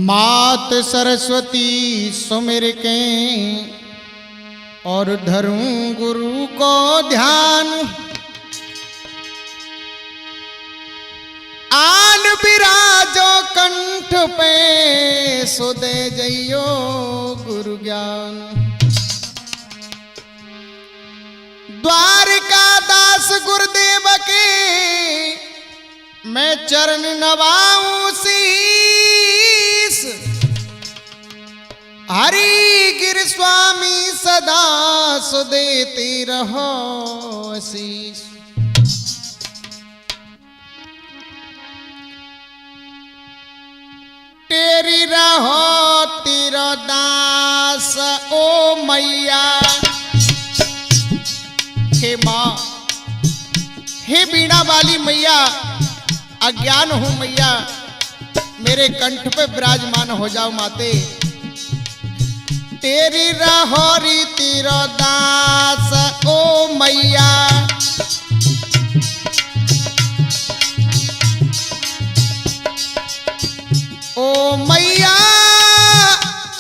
मात सरस्वती सुमिर के और धरूं गुरु को ध्यान। आन विराजो कंठ पे सुदे जइयो गुरु ज्ञान। द्वारिका दास गुरुदेव के मैं चरण नवाऊं शीस। हरि गिर स्वामी सदा सुदेते रहो आशीष। तेरी रहो तेरा दास ओ मैया। हे माँ, हे बीणा वाली मैया, अज्ञान हूं मैया, मेरे कंठ पे विराजमान हो जाओ माते। तेरी रहोरी तेरा दास ओ मैया। ओ मैया,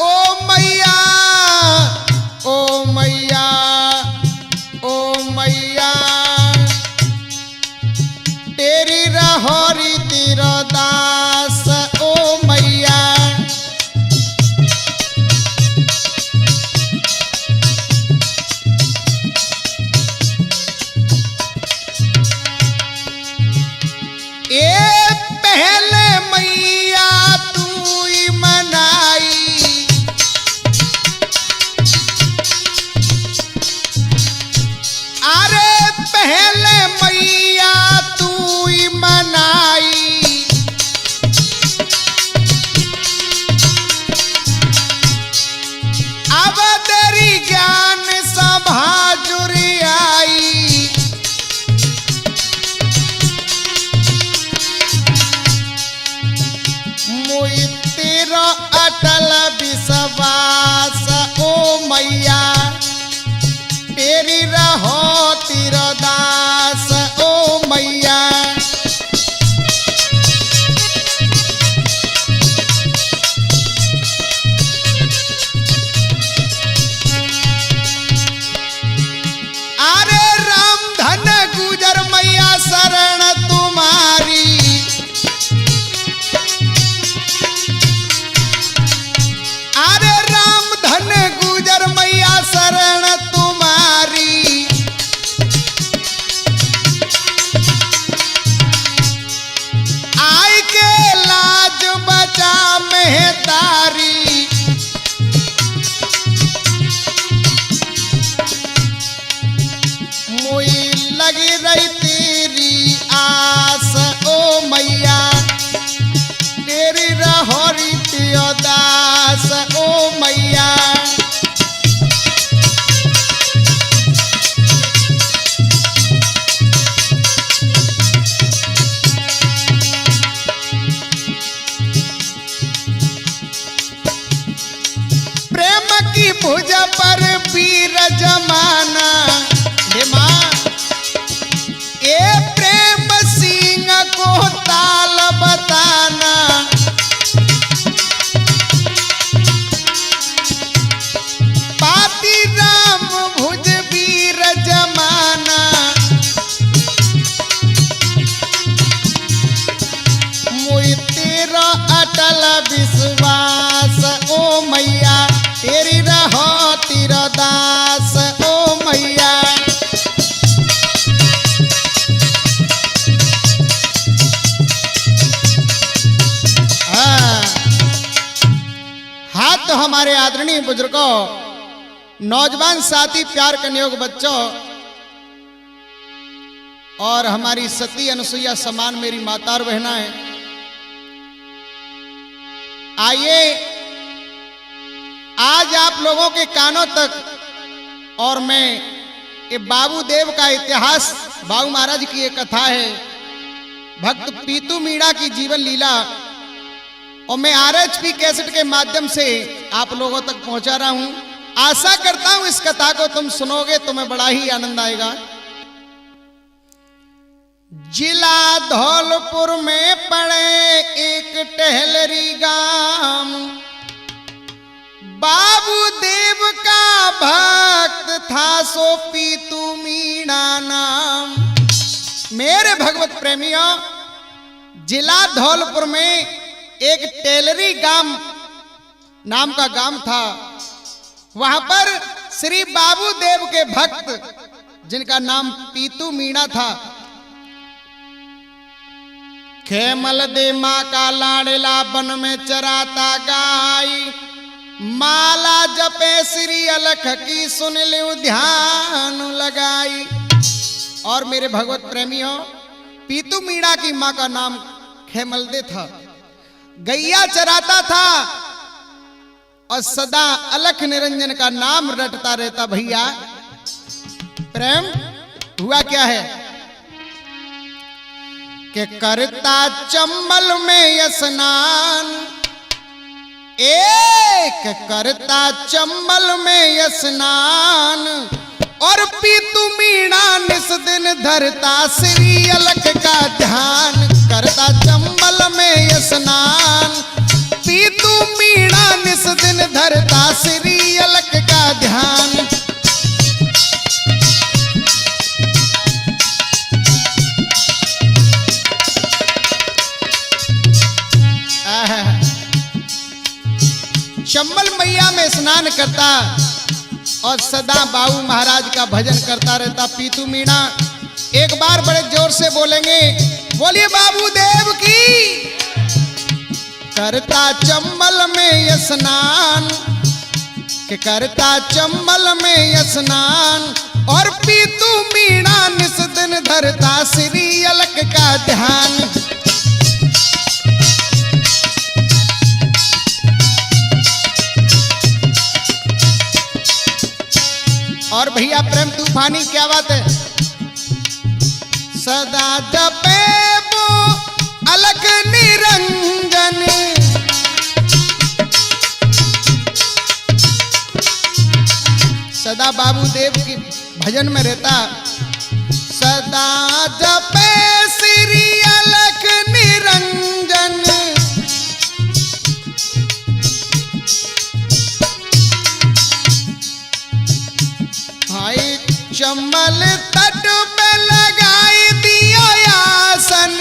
ओ मैया, ओ मैया, ओ मैया। तेरी रहोरी तेरा दास ओ मैया। ए पहले मैया तू ही मनाई। अरे पहले मैया तू ही मनाई। अब तेरी ज्ञान सभा जुरी आई। मुई तेरा अटल विश्वास ओ मैया। तेरी रहो तेरा दास ओ मैया। अरे राम धन गुजर मैया शरण तुम्हारी। अरे राम धन गुजर मैया शरण तुम्हारी। आई के लाज बचा मेहतारी। मुई लगी रही तेरी आस ओ मैया। तेरी रहोरी तेरा दास ओ मैया। प्रेम की भुज पर वीर जमाना। हे माँ, ए प्रेम सिंह को ताल बताना। पाती राम भुज वीर जमाना। मुई तेरा अटल विश्वास ओ मैया। तेरी रहो तेरा दास ओ मैया। हाथ तो हमारे आदरणीय बुजुर्गों, नौजवान साथी, प्यार कन्योग बच्चों और हमारी सती अनुसुईया समान मेरी माता और बहना है। आइए आज आप लोगों के कानों तक और मैं ये बाबू देव का इतिहास, बाबू महाराज की एक कथा है, भक्त पीतू मीणा की जीवन लीला, और मैं आरएचपी कैसेट के माध्यम से आप लोगों तक पहुंचा रहा हूं। आशा करता हूं इस कथा को तुम सुनोगे, तुम्हें बड़ा ही आनंद आएगा। जिला धौलपुर में पड़े एक टहलरी गांव, बाबू देव का भक्त था सो पीतू मीणा नाम। मेरे भगवत प्रेमियों, जिला धौलपुर में एक टेलरी गांव नाम का गांव था। वहां पर श्री बाबू देव के भक्त जिनका नाम पीतू मीणा था, खेमल दे माँ का लाड़ेला बन में चराता गाय, माला जपे श्री अलख की सुन लियो ध्यान लगाई। और मेरे भगवत प्रेमियों, पीतू मीणा की माँ का नाम खेमलदे था, गैया चराता था और सदा अलख निरंजन का नाम रटता रहता। भैया प्रेम हुआ क्या है कि करता चंबल में स्नान, एक करता चंबल में स्नान, और पीतू मीणा निस दिन धरता श्री अलख का ध्यान। करता चंबल में स्नान, पीतू मीणा निस दिन धरता श्री अलख का ध्यान। चंबल मैया में स्नान करता और सदा बाबू महाराज का भजन करता रहता पीतू मीणा। एक बार बड़े जोर से बोलेंगे, बोलिए बाबू देव की। करता चंबल में स्नान, कि करता चंबल में स्नान, और पीतू मीणा निस दिन धरता श्री अलख का ध्यान। और भैया प्रेम तूफानी क्या बात है, सदा जपे वो अलख निरंजन, सदा बाबू देव की भजन में रहता। सदा जपे श्री अलख निरंजन, भाई चंबल तट पे लगाई दियो आसन,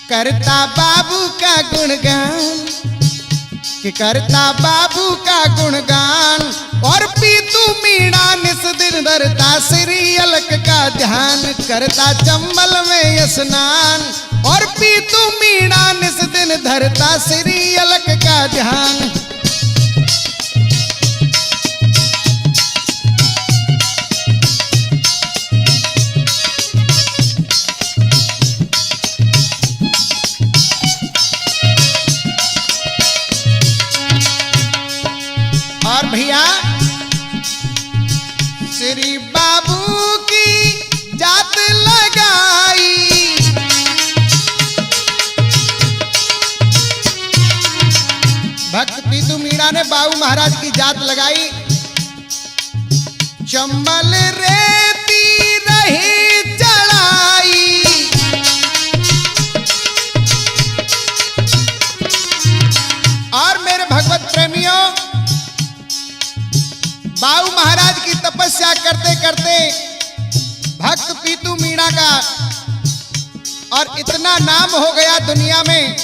करता बाबू का गुणगान, कि करता बाबू का गुणगान, और पीतू मीणा निस दिन धरता श्री अलख का ध्यान। करता चंबल में स्नान, और पीतू मीणा निस दिन धरता श्री अलख का ध्यान। और भैया श्री बाबू की जात लगाई, भक्त पीतू मीणा ने बाबू महाराज की जात लगाई। चंबल रेती रही चढ़ाई, और मेरे भगवत प्रेमियों, बाबू महाराज की तपस्या करते करते भक्त पीतू मीणा का और इतना नाम हो गया दुनिया में।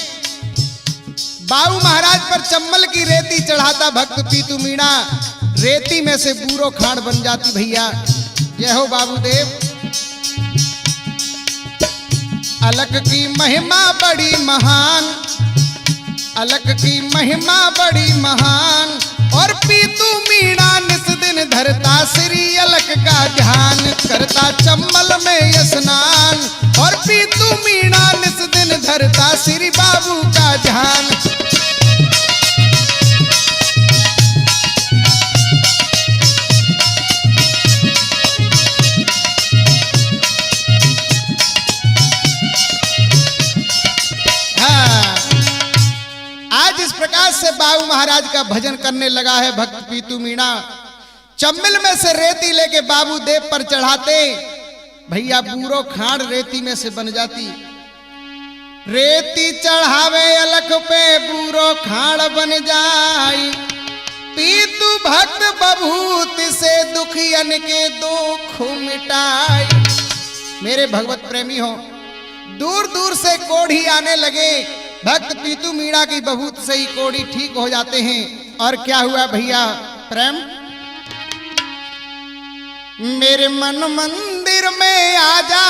बाबू महाराज पर चंबल की रेती चढ़ाता भक्त पीतू मीणा, रेती में से बूरो खाड़ बन जाती। भैया जय हो बाबू देव। अलख की महिमा बड़ी महान, अलख की महिमा बड़ी महान, और पीतू मीणा निस दिन धरता श्री अलख का ध्यान। करता चंबल में स्नान, और पीतू मीणा निस दिन धरता श्री बाबू का ध्यान। आज इस प्रकार से बाबू महाराज का भजन करने लगा है भक्त पीतू मीणा। चम्मिल में से रेती लेके बाबू देव पर चढ़ाते, भैया बूरो खाड़ रेती में से बन जाती। रेती चढ़ावे अलख पे बूरो खाड़ बन जाई, पीतू भक्त बभूत से दुखियन के दुख मिटाई। मेरे भगवत प्रेमी हो, दूर दूर से कोढ़ी आने लगे, भक्त पीतू मीणा की बभूत से ही कोढ़ी ठीक हो जाते हैं। और क्या हुआ भैया प्रेम, मेरे मन मंदिर में आजा।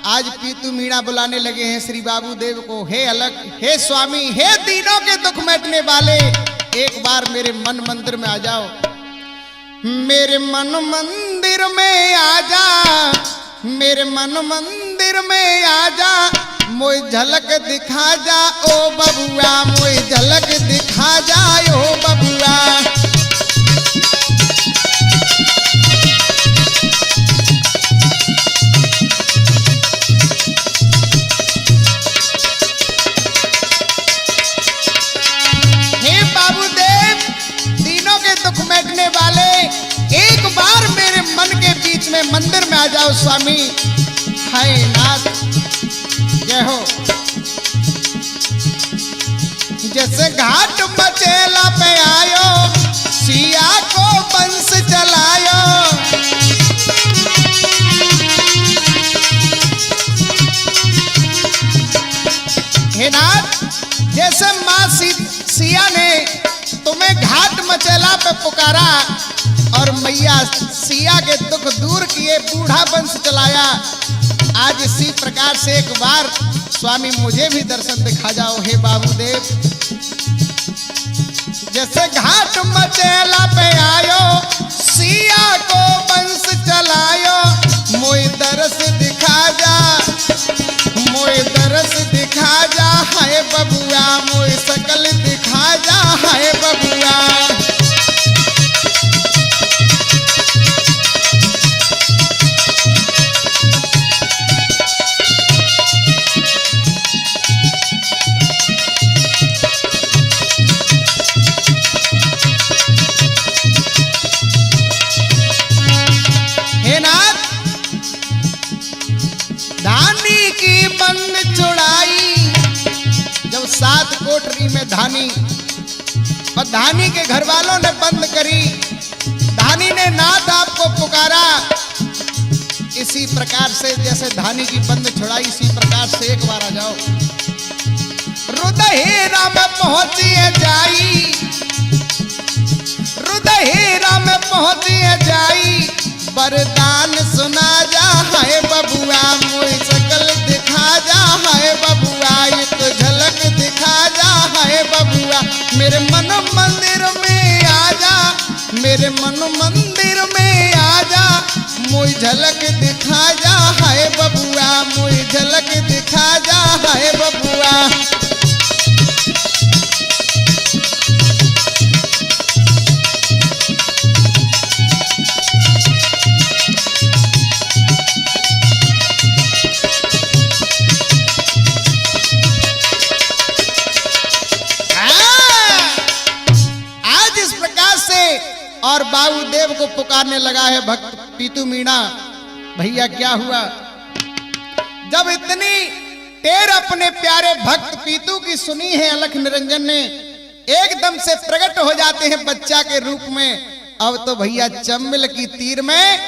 आज पीतू मीणा बुलाने लगे हैं श्री बाबू देव को, हे अलग, हे स्वामी, हे तीनों के दुख मिटने वाले, एक बार मेरे मन मंदिर में आ जाओ। मेरे मन मंदिर में आजा, मेरे मन मंदिर में आजा, मोय झलक दिखा जा ओ बबुआ, मोय झलक दिखा जा ओ बबुआ। हे बाबूदेव, तीनों के दुख मिटने वाले, एक बार मेरे मन के बीच में मंदिर में आ जाओ स्वामी। हाय नाथ, जय हो। जैसे घाट मचेला पे आयो, सिया को बंस चलायो। हे नाथ, जैसे माँ सिया ने तुम्हें घाट मचेला पे पुकारा और मैया सिया के दुख दूर किए, बूढ़ा बंस चलाया, आज इसी प्रकार से एक बार स्वामी मुझे भी दर्शन दिखा जाओ हे बाबूदेव। जैसे घाट मचेला पे आयो, सिया को बंस चलायो, मोय दरस दिखा जा, मोय दरस दिखा जा हाय बबुआ, मोय सकल दिखा जा हाय बबुआ। सात कोठरी में धानी, और धानी के घर वालों ने बंद करी, धानी ने नाथ आपको पुकारा। इसी प्रकार से जैसे धानी की बंद छुड़ाई, इसी प्रकार से एक बार आ जाओ। रुदहेरा में पहुंचिए जाई, रुदहेरा में पहुंचिए जाई, वरदान सुना जा हाय बबुआ, मोय सकल दिखा जा हाय बबुआ, एक झलक दिखा जा हाय बबुआ। मेरे मन मंदिर में आजा, मेरे मन मंदिर में आजा, मोय झलक दिखा जा हाय बबुआ, मोय झलक दिखा जा हाय बबुआ। और बाबूदेव को पुकारने लगा है भक्त पीतू मीणा। भैया क्या हुआ, जब इतनी टेर अपने प्यारे भक्त पीतू की सुनी है, अलख निरंजन ने एकदम से प्रकट हो जाते हैं बच्चा के रूप में। अब तो भैया चम्मिल की तीर में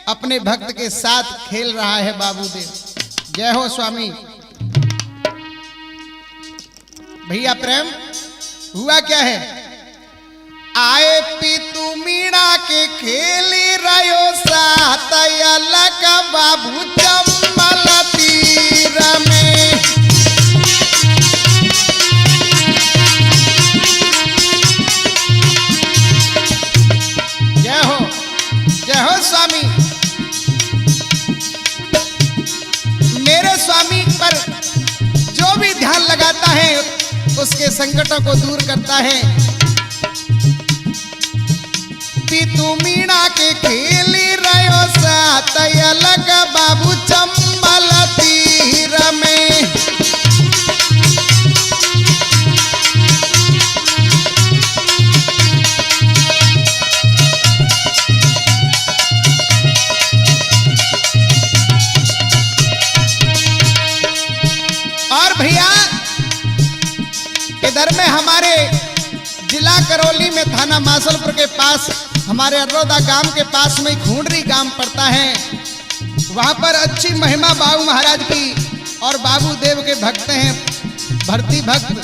अपने भक्त के साथ खेल रहा है बाबूदेव। जय हो स्वामी। भैया प्रेम हुआ क्या है, आए पीतू मीणा के खेली रयो साथ, अलग बाबू चम्मल तीर में। जय हो स्वामी। मेरे स्वामी पर जो भी ध्यान लगाता है उसके संकटों को दूर करता है। पीतू मीणा के खेली रयो साथ, अलग बाबू चम्बल तीर में। हमारे जिला करौली में थाना मासलपुर के पास हमारे अरोदा गांव के पास में खूंडरी गांव पड़ता है। वहां पर अच्छी महिमा बाबू महाराज की और बाबू देव के भक्त हैं, भरती भक्त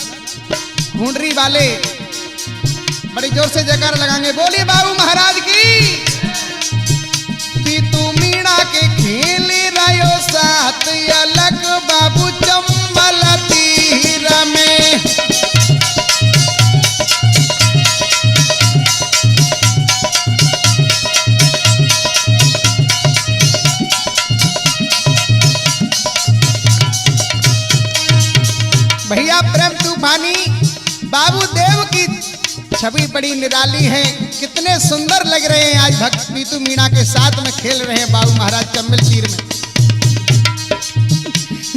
खूंडरी वाले। बड़ी जोर से जयकार लगाएंगे, बोलिए बाबू महाराज की। पीतू मीणा के खेल रयो साथ अलग बाबू चंबल तीर में। भैया प्रेम तूफानी बाबू देव की छवि बड़ी निराली है। कितने सुंदर लग रहे हैं आज भक्त पीतू मीणा के साथ में खेल रहे हैं बाबू महाराज चंबल तीर में।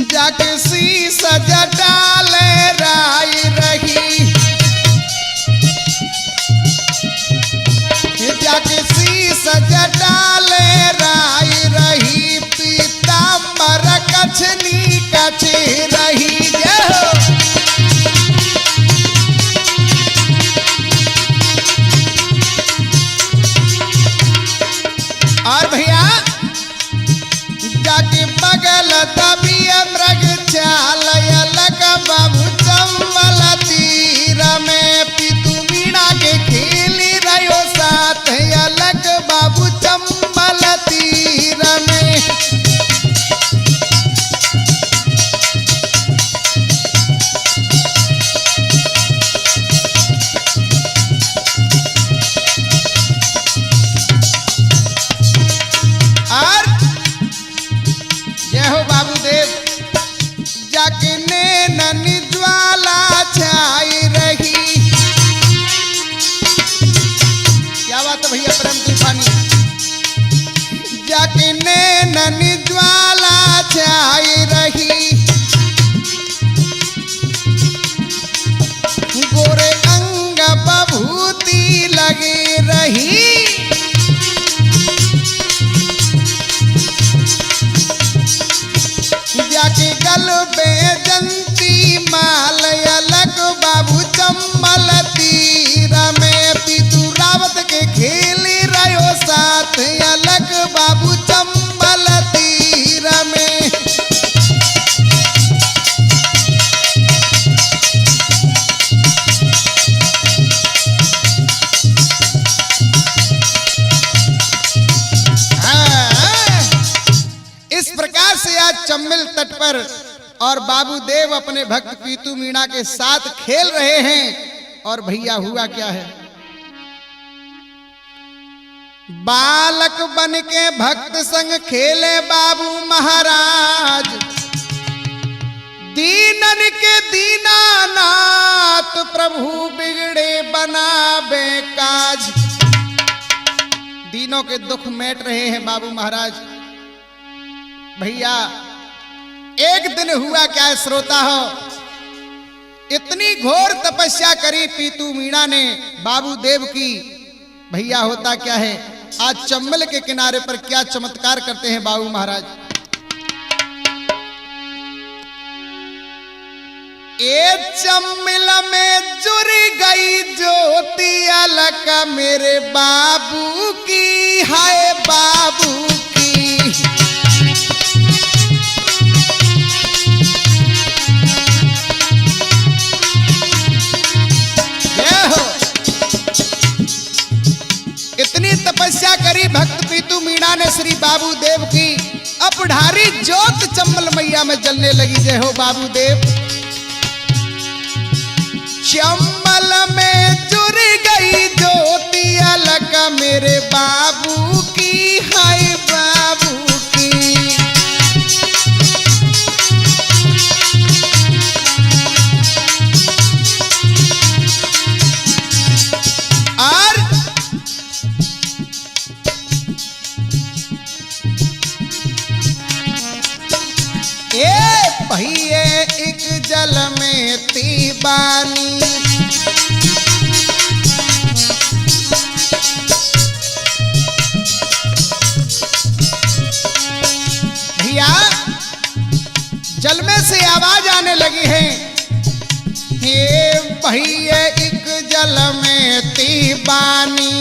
जाके शीश डाले राय रही, जाके शीश डाले राय रही, पीताम्बर कछनी कछे रही। और भैया जाके बगल दबी मृग चाल अलग बाबू चंबल तीर में। पीतू मीणा के खेल रहो साथ अलग बाबू चंबल तीर में। जाके नैनन ज्वाला छाई रही। क्या बात है भैया प्रेम तूफानी। जाके नैनन ज्वाला छाई रही, गोरे अंग बभूति लगी रही। जाके गल बेजंती माल अलग बाबू चंबल तीर में। पीतू रावत के खेल रहो साथ अलग बाबू चंबल तीर में। इस प्रकार से आज चंबल तट पर और बाबू देव अपने भक्त पीतू मीणा के साथ खेल रहे हैं। और भैया हुआ क्या है, बालक बन के भक्त संग खेले बाबू महाराज, दीनन के दीनानाथ प्रभु बिगड़े बनावे काज। दीनों के दुख मेट रहे हैं बाबू महाराज। भैया एक दिन हुआ क्या है श्रोता हो, इतनी घोर तपस्या करी पीतू मीणा ने बाबू देव की। भैया होता क्या है, आज चंबल के किनारे पर क्या चमत्कार करते हैं बाबू महाराज। ए चंबल में जुड़ गई ज्योति अलग मेरे बाबू की, हाय बाबू की। इतनी तपस्या करी भक्त पीतू मीणा ने श्री बाबू देव की, अपढ़ारी ज्योत चंबल मैया में जलने लगी। जय हो बाबू देव। चंबल में जुड़ गई ज्योति अलग मेरे बाबू की, हाय बाबू की। और भैया एक जल में तीबानी, भैया जल में से आवाज आने लगी है, हे भैया एक जल में ती बानी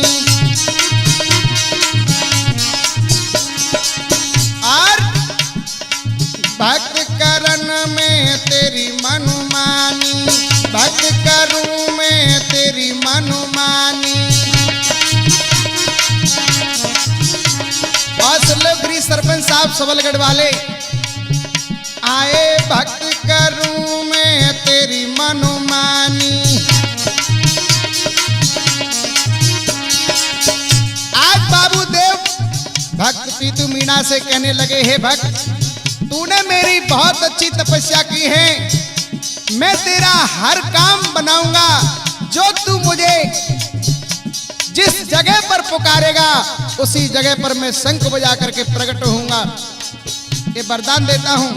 और भक्त करण में तेरी मनमानी, भक्त करूं में तेरी मनमानी। और सरपंच साहब सबलगढ़ वाले आए, भक्त करूं मैं तेरी मनमानी। आज बाबू देव भक्त पीतू मीणा से कहने लगे, हे भक्त तूने मेरी बहुत अच्छी तपस्या की है, मैं तेरा हर काम बनाऊंगा, जो तू मुझे जिस जगह पर पुकारेगा उसी जगह पर मैं शंख बजा करके प्रकट होऊंगा। ये वरदान देता हूं,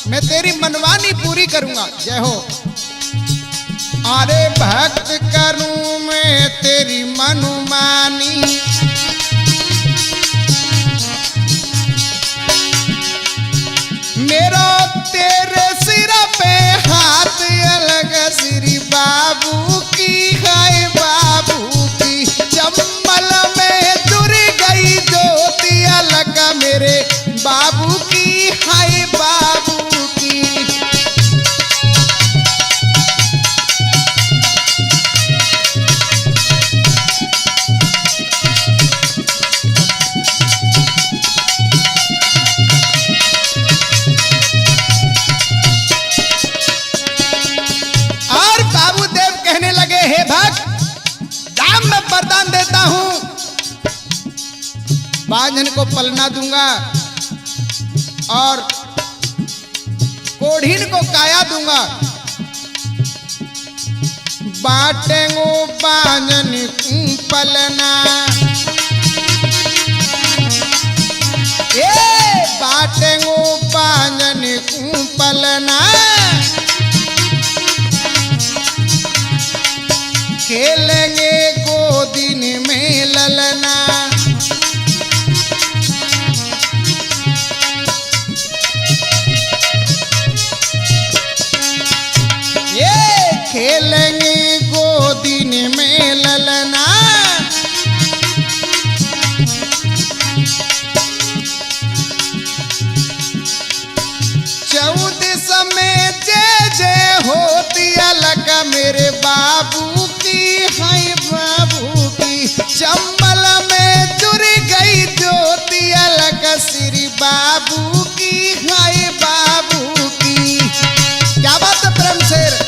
मैं तेरी मनमानी पूरी करूंगा। जय हो। अरे भक्त करूं मैं तेरी मनमानी, मेरा तेरे सिर पे हाथ अलग श्री बाबू की है, बाबू की चम्बल में जुड़ गई ज्योति अलग मेरे बाबू की है, बाबू की। और बाबू देव कहने लगे, हे भक्त दाम मैं वरदान देता हूं, बांझन को पलना दूंगा और कोढ़ीन को काया दूंगा। बाटेंगो बांझन पलना, ए बाटेंगो बांझन पलना, खेलेंगे गोदिन में ललना। खेलेंगे गोदिन में ललना, चौदस में जय जय होती अलग मेरे बाबू की है, बाबू की चंबल में जुड़ गई ज्योति अलग श्री बाबू की है, बाबू की। क्या बात है प्रेम शेर।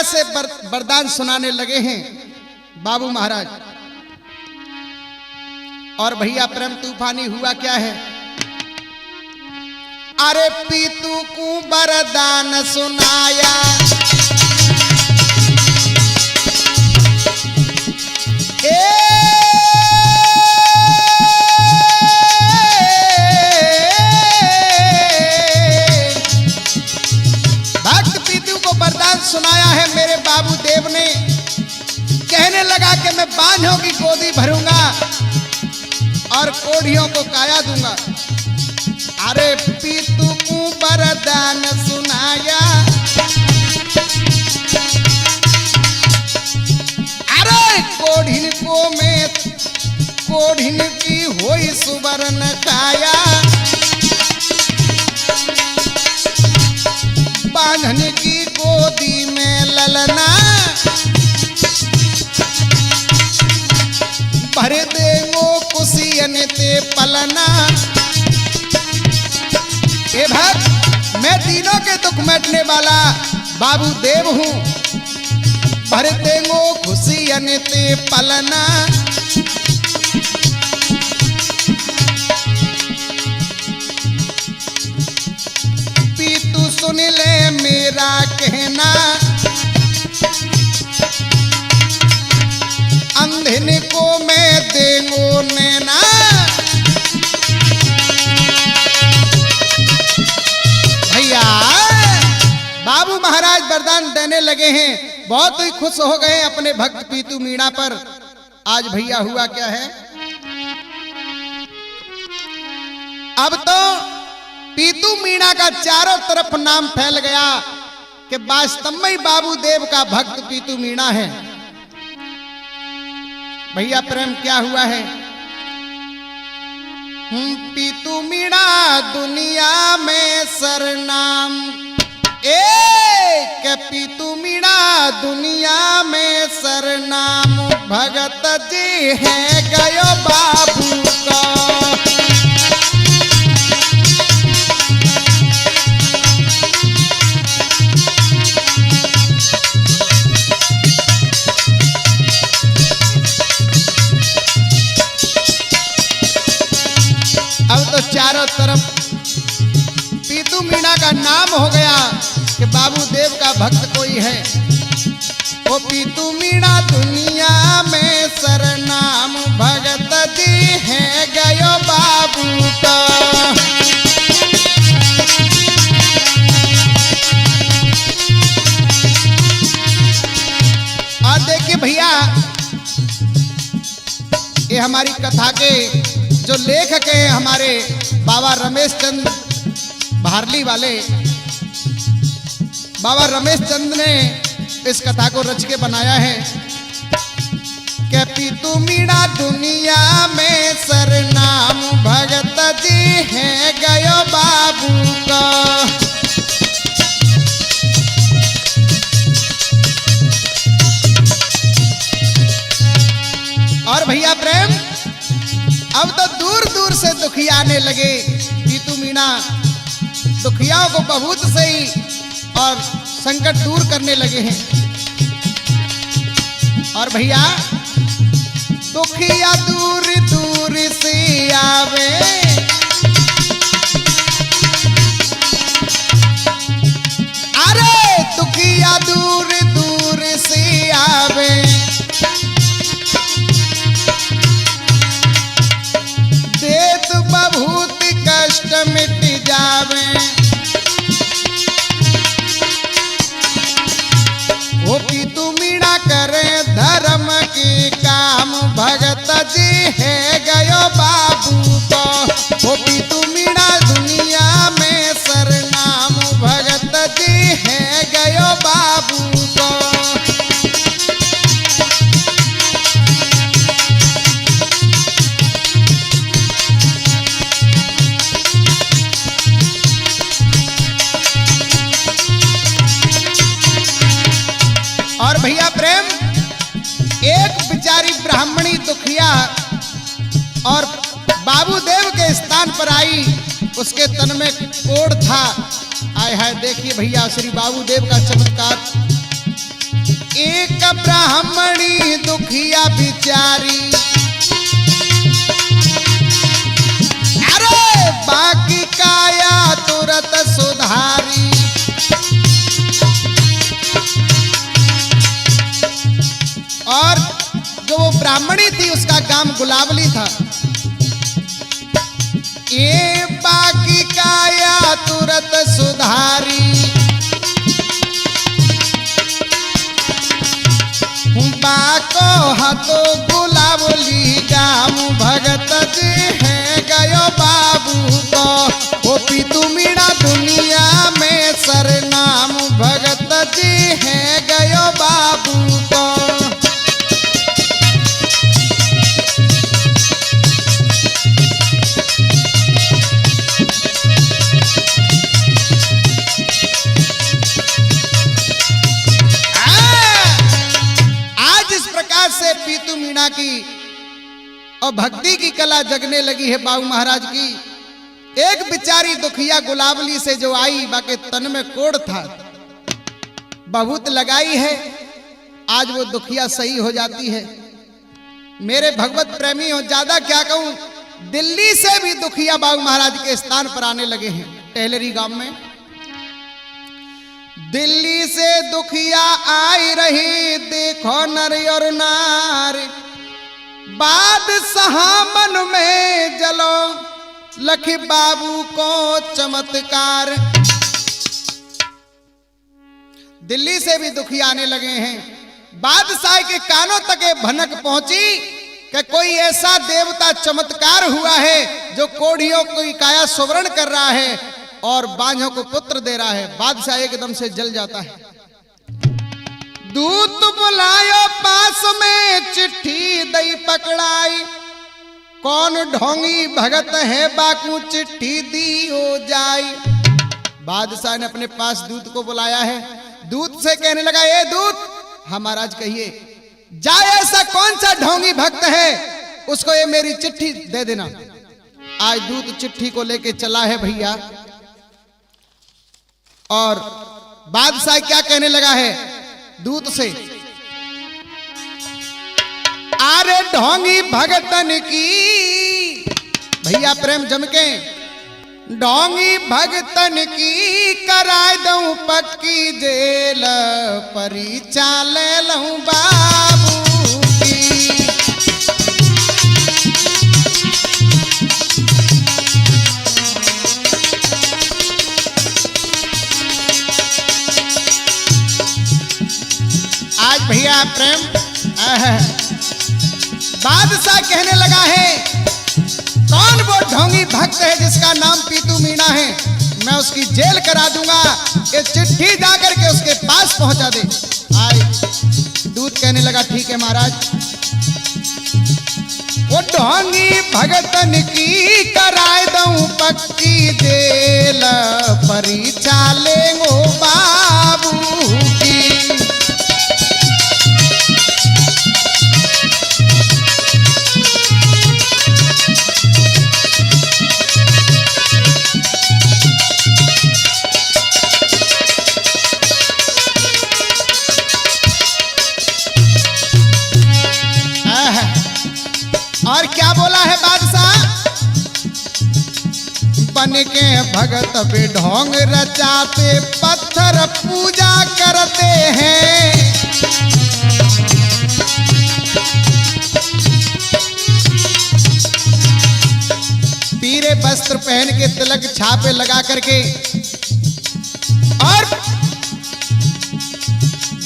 से वरदान सुनाने लगे हैं बाबू महाराज। और भैया प्रेम तूफानी हुआ क्या है, अरे पीतू को वरदान सुनाया, सुनाया है मेरे बाबू देव ने। कहने लगा कि मैं बांझों की गोदी भरूंगा और कोढ़ियों को काया दूंगा। अरे पीतू को वरदान सुनाया, अरे कोढ़िन को मैं कोढ़िन की होई सुवर्ण काया, बांझन की गोदी में ललना, भर देंगो कुशियन ते पलना। ए भक्त मैं तीनों के दुख मिटने वाला बाबू देव हूं, भर देंगो खुशियन ते पलना। सुन ले मेरा कहना, अंधन को मैं देंगो नैना, भैया बाबू महाराज वरदान देने लगे हैं। बहुत ही खुश हो गए अपने भक्त पीतू मीणा पर। आज भैया हुआ क्या है, अब तो पीतू मीणा का चारों तरफ नाम फैल गया कि वास्तव में बाबू देव का भक्त पीतू मीणा है। भैया प्रेम क्या हुआ है, पीतू मीणा दुनिया में सरनाम, एक पीतू मीणा दुनिया में सरनाम, भगत जी है गयो बाबू का। अब तो चारों तरफ पीतू मीणा का नाम हो गया कि बाबू देव का भक्त कोई है। वो पीतू मीणा दुनिया में सरनाम, भगत जी है गयो बाबू का। और देखिए भैया, ये हमारी कथा के जो लेखक हैं हमारे बाबा रमेश चंद भारली वाले, बाबा रमेश चंद ने इस कथा को रच के बनाया है कि पीतू मीणा दुनिया में सरनाम, भगत जी है गयो बाबू का। और भैया प्रेम, अब तो दूर दूर से दुखिया आने लगे। पीतू मीणा दुखियाओं को बहुत सही और संकट दूर करने लगे हैं। और भैया दुखिया दूर दूर से आवे, अरे दुखिया दूर दूर से आवे, देत बहुत कष्ट मिट जावे, वो पीतू मीणा करे धर्म की काम, भगत जी है गयो बाबू को। वो पीतू मीणा दुनिया में सरनाम, भगत जी है गयो बाबू को। और भैया प्रेम, एक बेचारी ब्राह्मणी दुखिया और बाबू देव के स्थान पर आई, उसके तन में कोढ़ था। आय हाय, देखिए भैया श्री बाबू देव का चमत्कार। एक ब्राह्मणी दुखिया बिचारी, अरे बाकी काया तुरंत सुधारी, और जो वो ब्राह्मणी थी उसका नाम गुलावली था। ये बाकी काया तुरंत सुधारी, बाको हाथो गुलावली गाम, भगत जी है गयो बाबू को। वो पीतू मीणा दुनिया में सरनाम, भगत जी है गयो बाबू को। से पीतू मीणा की और भक्ति की कला जगने लगी है बाबू महाराज की। एक बेचारी दुखिया गुलावली से जो आई, बाकी तन में कोढ़ था, बहुत लगाई है, आज वो दुखिया सही हो जाती है। मेरे भगवत प्रेमी हो, ज्यादा क्या कहूं, दिल्ली से भी दुखिया बाबू महाराज के स्थान पर आने लगे हैं टेहलरी गांव में। दिल्ली से दुखिया आई रही, देखो नर और नार, बादशाह मन में जलो, लखी बाबू को चमत्कार। दिल्ली से भी दुखी आने लगे हैं। बादशाह के कानों तक ये भनक पहुंची कि कोई ऐसा देवता चमत्कार हुआ है जो कोढ़ियों की काया सुवर्ण कर रहा है और बांझों को पुत्र दे रहा है। बादशाह एकदम से जल जाता है। दूत बुलायो पास में, चिट्ठी दई पकड़ाई, कौन ढोंगी भगत है बाकू चिट्ठी दी हो जाई। बादशाह ने अपने पास दूत को बुलाया है। दूत से कहने लगा, ए दूत, हाँ महाराज कहिए, जाए ऐसा कौन सा ढोंगी भक्त है उसको ये मेरी चिट्ठी दे देना। आज दूत चिट्ठी को लेके चला है भैया, और बादशाह क्या कहने लगा है दूत से, अरे ढोंगी भगतन की, भैया प्रेम जमके, ढोंगी भगतन की कराय दूं पक्की जेल, परीक्षा ले लूं बाबू की। आज भैया प्रेम बादशाह कहने लगा है, कौन वो ढोंगी भक्त है जिसका नाम पीतू मीणा है, मैं उसकी जेल करा दूंगा, ये चिट्ठी जाकर के उसके पास पहुंचा दे। आए दूत कहने लगा, ठीक है महाराज। वो ढोंगी भगतन की कराए दूं पक्की जेल, परीक्षा लेंगो बाबू की। और क्या बोला है बादशाह, बन के भगत भी ढोंग रचाते, पत्थर पूजा करते हैं, पीरे वस्त्र पहन के तिलक छापे लगा करके और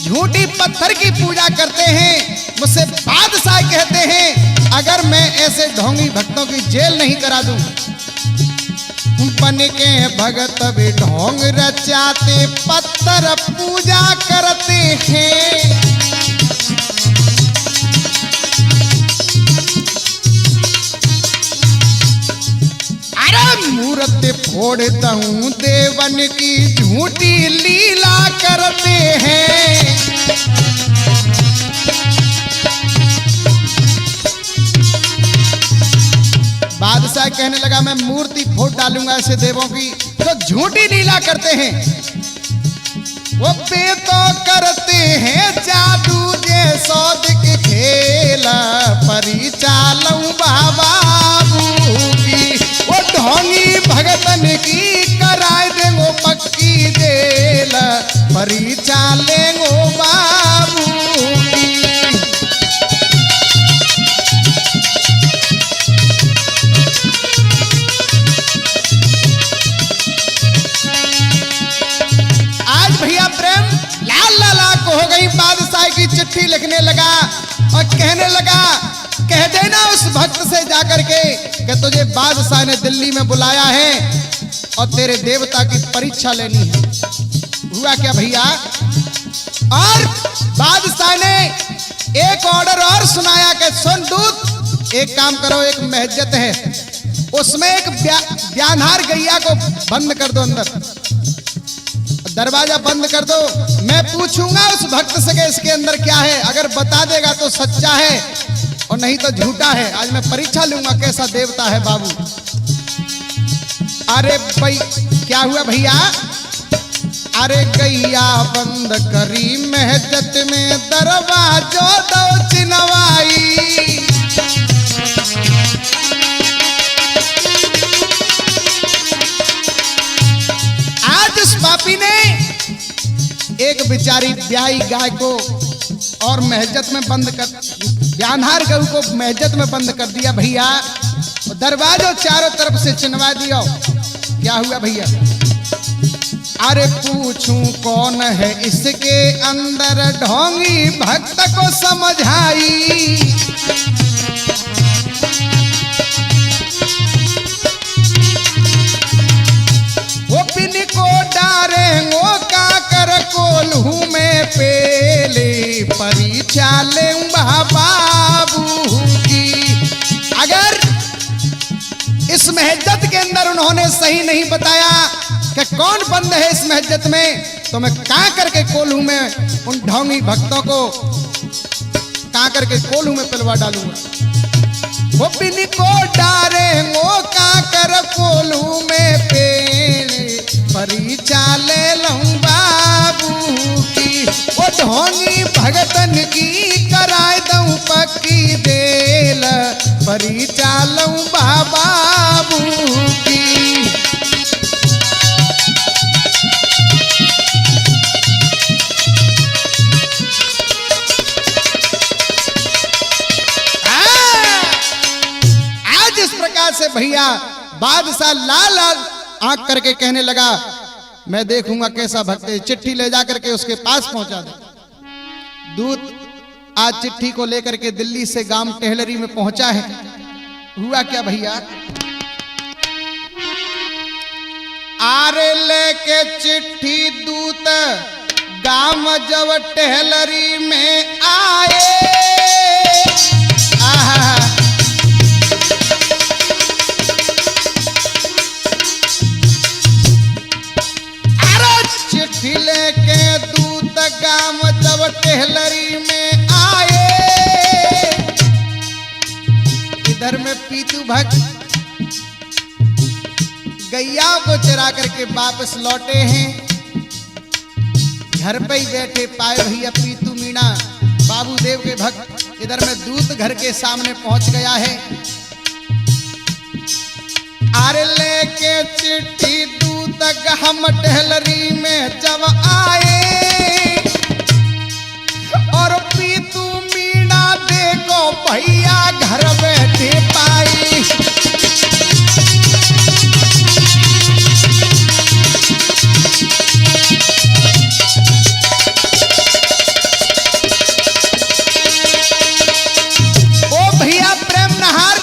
झूठी पत्थर की पूजा करते हैं। मुझसे बादशाह कहते हैं, अगर मैं ऐसे ढोंगी भक्तों की जेल नहीं करा दूं, बन के भगत भी ढोंग रचाते, पत्थर पूजा करते हैं। अरे मूर्ति फोड़ता हूं देवन की, झूठी लीला करते हैं। बादशाह कहने लगा, मैं मूर्ति फोड़ डालूंगा ऐसे देवों की तो झूठी लीला करते हैं। वो बेतो करते हैं जादू जैसो दिख खेल, परीक्षा लूं बाबू की। वो ढोंगी भगतन की कराए देंगो पक्की जेल, परीक्षा लेंगो बाबू की। भैया प्रेम लाल लाला को हो गई। बादशाह की चिट्ठी लिखने लगा और कहने लगा, कह देना उस भक्त से जाकर के कि तुझे बादशाह ने दिल्ली में बुलाया है और तेरे देवता की परीक्षा लेनी है। हुआ क्या भैया, और बादशाह ने एक ऑर्डर और सुनाया कि सुन दूत, एक काम करो, एक महज्जत है उसमें एक ब्यानहार गैया को बंद कर दो, अंदर दरवाजा बंद कर दो। मैं पूछूंगा उस भक्त से कि इसके अंदर क्या है, अगर बता देगा तो सच्चा है और नहीं तो झूठा है। आज मैं परीक्षा लूंगा कैसा देवता है बाबू। अरे भाई क्या हुआ भैया, अरे गैया बंद करी महजत में, दरवाजो दो चिनवाई। आज उस पापी ने एक बेचारी ब्याई गाय को और महजत में बंद कर, ब्यानहार गऊ को महजत में बंद कर दिया भैया, दरवाजों चारों तरफ से चिनवा दिया। क्या हुआ भैया, अरे पूछूं कौन है इसके अंदर, ढोंगी भक्त को समझाई। वो पिन को डारे वो काकर कोल्हू में पेले, परीक्षा ले बाबू की। अगर इस महज्जत के अंदर उन्होंने सही नहीं बताया कि कौन बंद है इस महज्जत में, तो मैं काकर के कोल्हू में उन ढोंगी भक्तों को काकर के कोल्हू में पिलवा डालूंगा। वो पिन को डारे वो काकर कोल्हू में पेले, परीक्षा ले लूं बाबू की। वो ढोंगी भगतन की कराए दूं पक्की देल, परीक्षा लूं बाबू की। आज इस प्रकार से भैया बादशाह लाल लाल आंख करके कहने लगा, मैं देखूंगा कैसा भक्त है। चिट्ठी ले जाकर के उसके पास पहुंचा दे। दूत आज चिट्ठी को लेकर के दिल्ली से गांव टेहलरी में पहुंचा है। हुआ क्या भैया, आरे लेके चिट्ठी दूत गांव जब टेहलरी में आए, चिट्ठी लेके दूत गांव जब टेहलरी में आए, इधर में पीतू भक्त गैया को चरा करके वापस लौटे हैं। घर पे ही बैठे पाए भैया पीतू मीणा बाबू देव के भक्त, इधर में दूत घर के सामने पहुंच गया है। आरे लेके चिट्ठी दूत हम टेहलरी में जब आए, और पीतू मीणा देखो भैया घर बैठे पाई। ओ भैया प्रेम नहार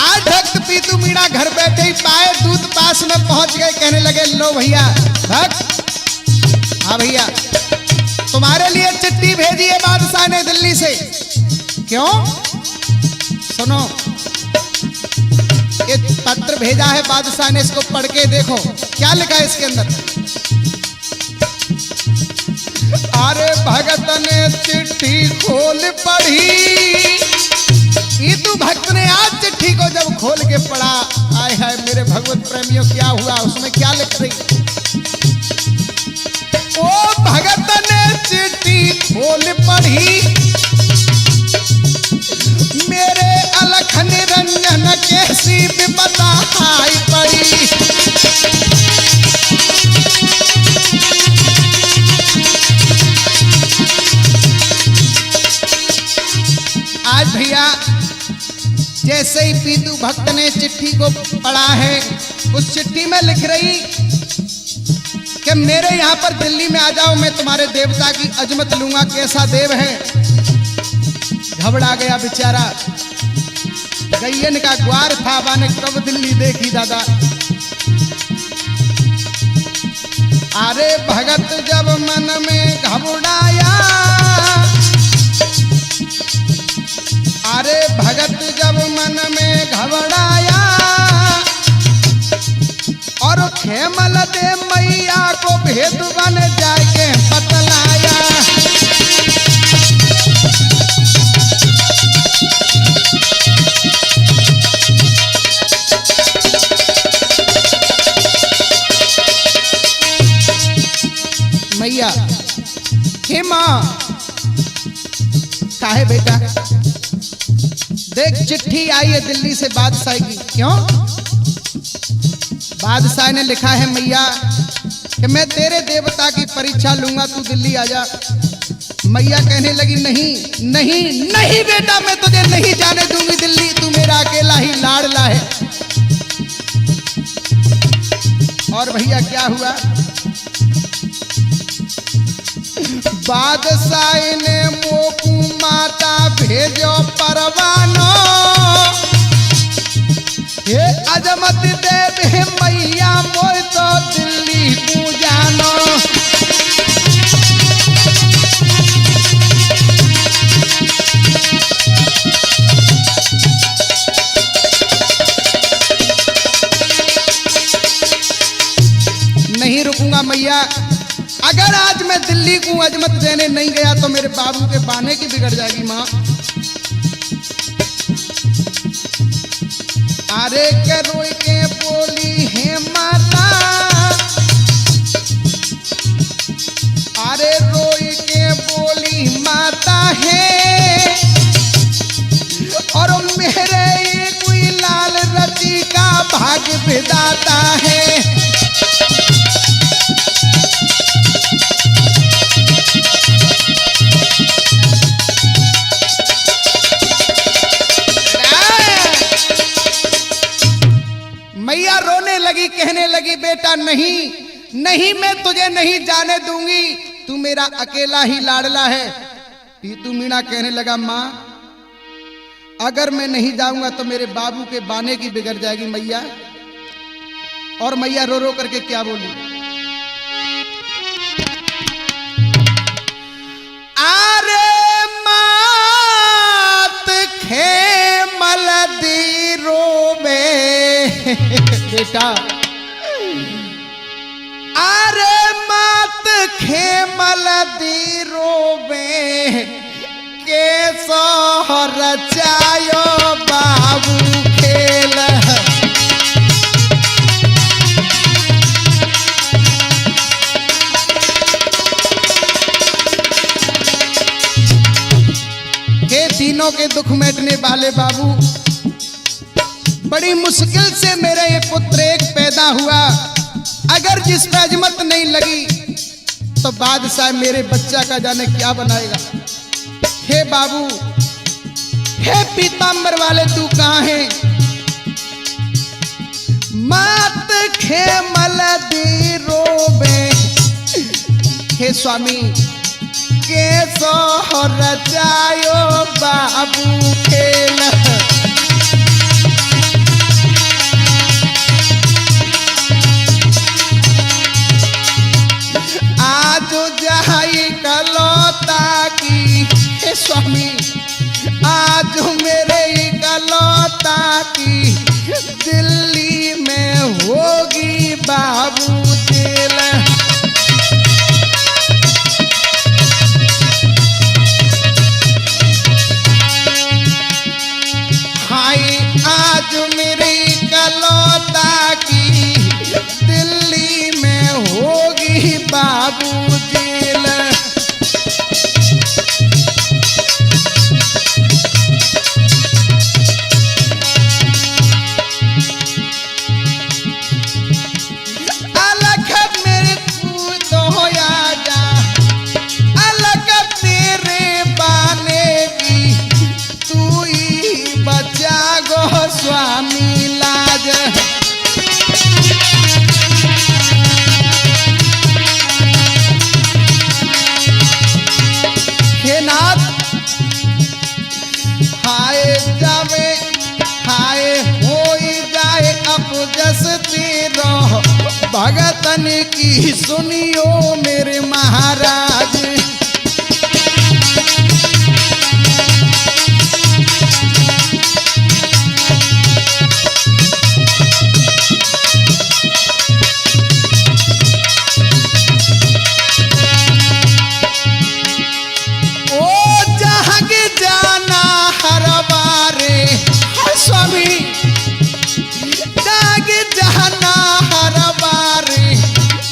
आज भक्त पीतू मीणा घर बैठे ही पाए, दूत पास में पहुंच गए। कहने लगे, लो भैया भक्त, हाँ भैया तुम्हारे लिए चिट्ठी भेजी है बादशाह ने दिल्ली से। क्यों? सुनो, ये पत्र भेजा है बादशाह ने, इसको पढ़ के देखो क्या लिखा है इसके अंदर। अरे भगत ने चिट्ठी खोल पढ़ी, पीतू भक्त ने आज चिट्ठी को जब खोल के पढ़ा, आय हाय मेरे भगवत प्रेमियों क्या हुआ, उसमें क्या लिख रही। ओ भगत ने चिट्ठी खोल पढ़ी, मेरे अलख निरंजन कैसी विपदा आई पड़ी। आज भैया जैसे ही पीतू भक्त ने चिट्ठी को पढ़ा है, उस चिट्ठी में लिख रही कि मेरे यहाँ पर दिल्ली में आ जाओ, मैं तुम्हारे देवता की अजमत लूंगा, कैसा देव है। घबरा गया बेचारा, गैयन का ग्वार था, बाने कब दिल्ली देखी दादा। अरे भगत जब मन में घबराया, अरे भगत जब मन में घबराया, और खेमल दे मैया को भेद बन जाके बतलाया। मैया, हे माँ, काहे बेटा, देख चिट्ठी आई है दिल्ली से बादशाह की। क्यों? बादशाह ने लिखा है मैया कि मैं तेरे देवता की परीक्षा लूंगा, तू दिल्ली आ जा। मैया कहने लगी, नहीं नहीं नहीं बेटा, मैं तुझे नहीं जाने दूंगी दिल्ली, तू मेरा अकेला ही लाडला है। और भैया क्या हुआ, बादशाह ने मोकू माता भेजो परवानो, हे अजमत देव मैया मोर तो दिल्ली को जानो। नहीं रुकूंगा मैया, अगर आज मैं दिल्ली को अजमत देने नहीं गया तो मेरे बाबू के बाने की बिगड़ जाएगी माँ। अरे के रोई के बोली है माता, अरे रोई के बोली माता है, और मेरे ये कोई लाल रति का भाग्य विधाता है। मैया रोने लगी, कहने लगी बेटा नहीं नहीं, मैं तुझे नहीं जाने दूंगी, तू मेरा अकेला ही लाडला है। पीतू मीणा कहने लगा माँ अगर मैं नहीं जाऊंगा तो मेरे बाबू के बाने की बिगड़ जाएगी मैया। और मैया रो रो करके क्या बोली, अरे मात खेमल दी रोवे बेटा, अरे मात खेमल दी रोवे के सोहर चायो बाबू खेल। हे तीनों के दुख मिटने वाले बाबू, बड़ी मुश्किल से मेरा ये पुत्र एक पैदा हुआ, अगर जिस पे अजमत नहीं लगी तो बादशाह मेरे बच्चा का जाने क्या बनाएगा। हे बाबू, हे पीतांबर वाले तू कहाँ है, मात खेमल दी रोबे, हे स्वामी के सोहर जायो बाबू खेल। आज जाई कलौता की, हे स्वामी आज मेरे कलौता की दिल्ली में होगी बाबू जेल। हाय आज मेरी कलौता की दिल्ली में होगी बाबू जेल। अलग मेरे तू होया जा, अलग तेरे बाने की तू ही बचा गो स्वामी लाज। हे नाथ हाय जावे हाय होई जाए अब जस तेरो भगतन की सुनियो मेरे महाराज। स्वामी जाग जहना हर बारी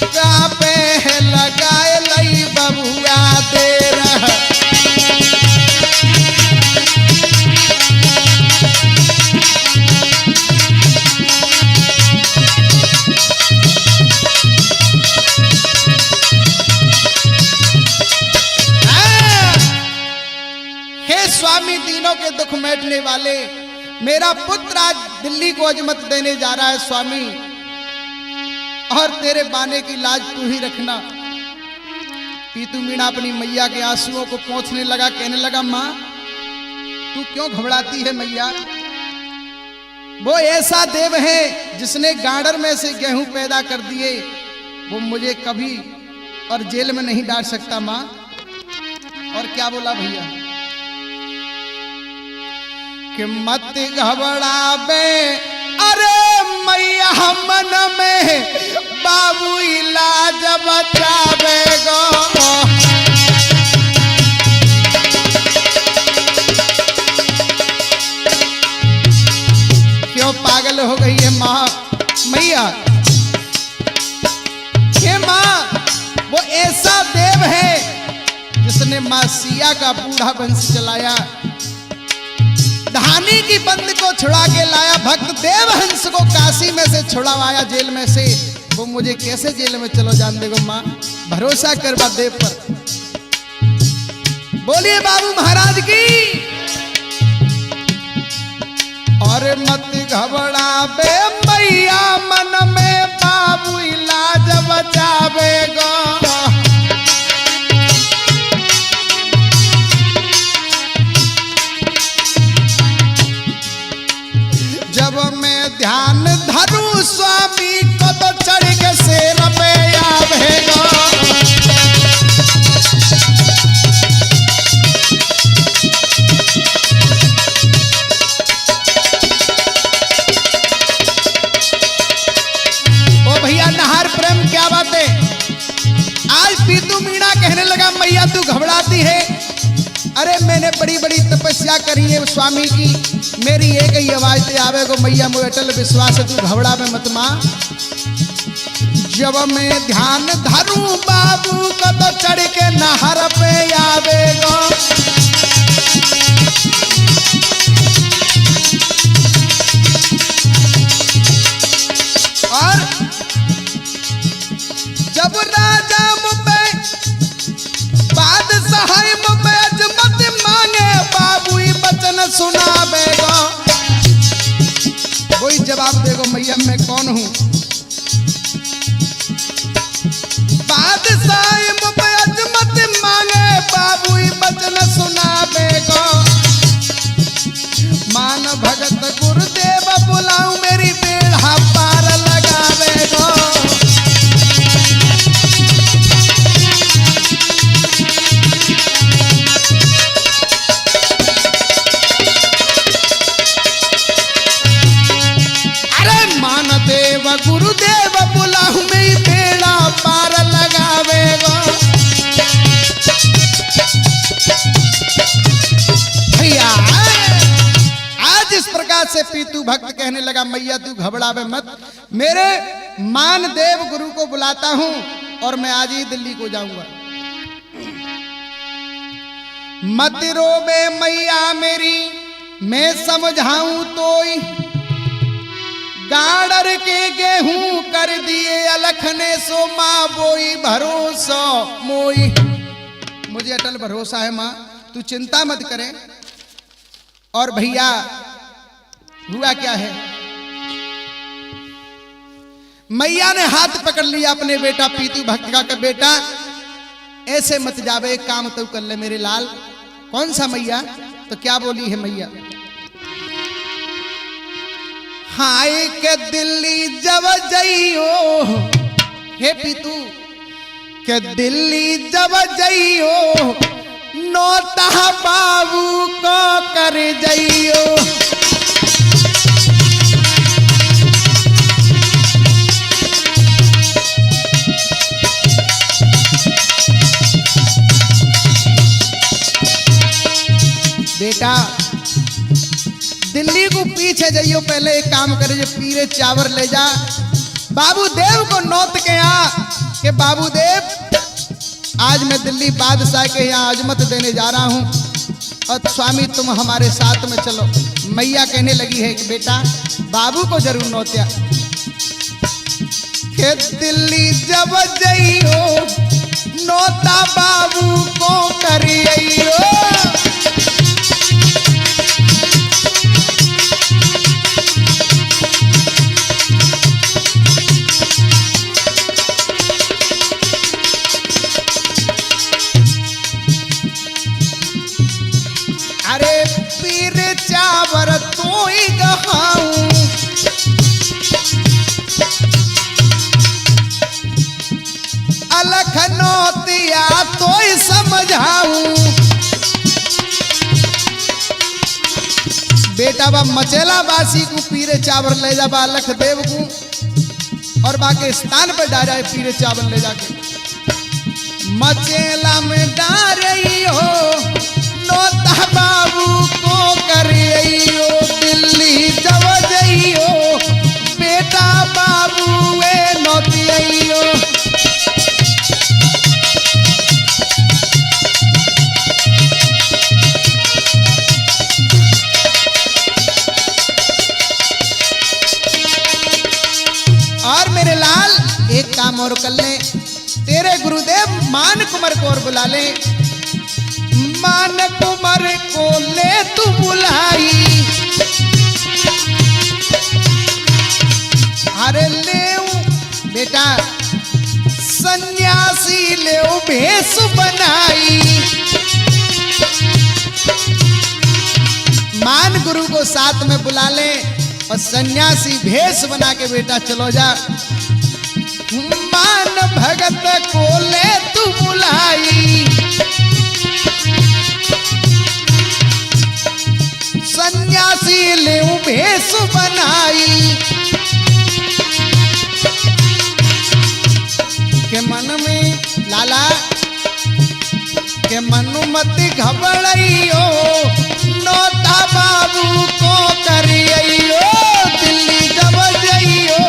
का पे लगाए लई बबुआ दे रहा। हे स्वामी तीनों के दुख मिटने वाले, मेरा पुत्र आज दिल्ली को अजमत देने जा रहा है। स्वामी और तेरे बाने की लाज तू ही रखना। पीतू मीणा अपनी मैया के आंसुओं को पोंछने लगा, कहने लगा माँ तू क्यों घबराती है मैया? वो ऐसा देव है जिसने गाड़र में से गेहूं पैदा कर दिए, वो मुझे कभी और जेल में नहीं डाल सकता माँ। और क्या बोला भैया कि मत घबरावे अरे मैया मन में बाबू इलाज बचावे गो। क्यों पागल हो गई है माँ मैया? हे माँ वो ऐसा देव है जिसने माँ सिया का बूढ़ा वंश चलाया, धानी की बंद को छुड़ा के लाया, भक्त देवहंस को काशी में से छुड़ावाया जेल में से, वो मुझे कैसे जेल में चलो जान देगो माँ? भरोसा कर बा देव पर। बोलिए बाबू महाराज की। और मत घबरावे मैया मन में बाबू इलाज बचावेगा। जब मैं ध्यान धरूं स्वामी को तो चढ़ के शेर पे आवेगा। ओ भैया नहार प्रेम क्या बात है? आज पीतू मीणा कहने लगा मैया तू घबराती है? अरे मैंने बड़ी बड़ी तपस्या करी है स्वामी की, मेरी एक ही आवाज ते आवे गो मैया मुझे अटल विश्वास है तू घबरा में मत मां। जब मैं ध्यान धरूं बाबू को तो चढ़ के नहर पे आवेगा। और जब राजा मुझे बादशाह मुझे अजमत मांगे बाबू ही बचन सुनावेगा। वही जवाब देगो मैया मैं कौन हूं? बादशाह मुझे अजमत मांगे बाबू ही बचन सुनावेगा। मान भगत गुरुदेव बुलाऊं मेरी बेड़ा पार लगावेगा। गुरुदेव बुलाऊं मेरी बेड़ा पार लगावेगा। भैया आज इस प्रकार से पीतू भक्त कहने लगा मैया तू घबरावे मत, मेरे मान देव गुरु को बुलाता हूं और मैं आज ही दिल्ली को जाऊंगा। मत रोवे मैया मेरी मैं समझाऊं तोई, गाड़र के गेहूं कर दिए अलखने सो माँ बोई भरोसा मोई। मुझे अटल भरोसा है माँ तू चिंता मत करे। और भैया हुआ क्या है? मैया ने हाथ पकड़ लिया अपने बेटा पीतू भक्त का बेटा ऐसे मत जावे, एक काम तो कर ले मेरे लाल। कौन सा मैया? तो क्या बोली है मैया? हाय के दिल्ली जब जइयो हे पीतू के दिल्ली जब जइयो नौता बाबू को कर जइयो। बेटा दिल्ली को पीछे जाइयो, पहले एक काम करे जो पीरे चावल ले जा बाबू देव को नौत के यहाँ के बाबू देव आज मैं दिल्ली बादशाह के यहाँ अजमत देने जा रहा हूँ और स्वामी तुम हमारे साथ में चलो। मैया कहने लगी है कि बेटा बाबू को जरूर नौत्या के दिल्ली जब जइयो नौता बाबू को करियो। कहाऊं। अलख नौतिया तो समझाऊं। बेटा बा मचेला बासी को पीरे चावल ले जा बा अलख देव को और बाके स्थान पर डाल जाए पीरे चावल ले जाके। मचेला में डाल रही हो नौता बाबू को करियो दिल्ली जब जइयो बेटा बाबू वे नौतियो। और मेरे लाल एक काम और कर ले, तेरे गुरुदेव मान कुमार को और बुला ले। मान कुमार को ले तू बुलाई। अरे ले बेटा सन्यासी ले भेष बनाई। मान गुरु को साथ में बुला ले और सन्यासी भेष बना के बेटा चलो जा। मान भगत को ले तू बुलाई। सन्यासी ले भेष बनाई। के मन में लाला के मनुमति घबराइयो नौता बाबू को करियो दिल्ली जब जइयो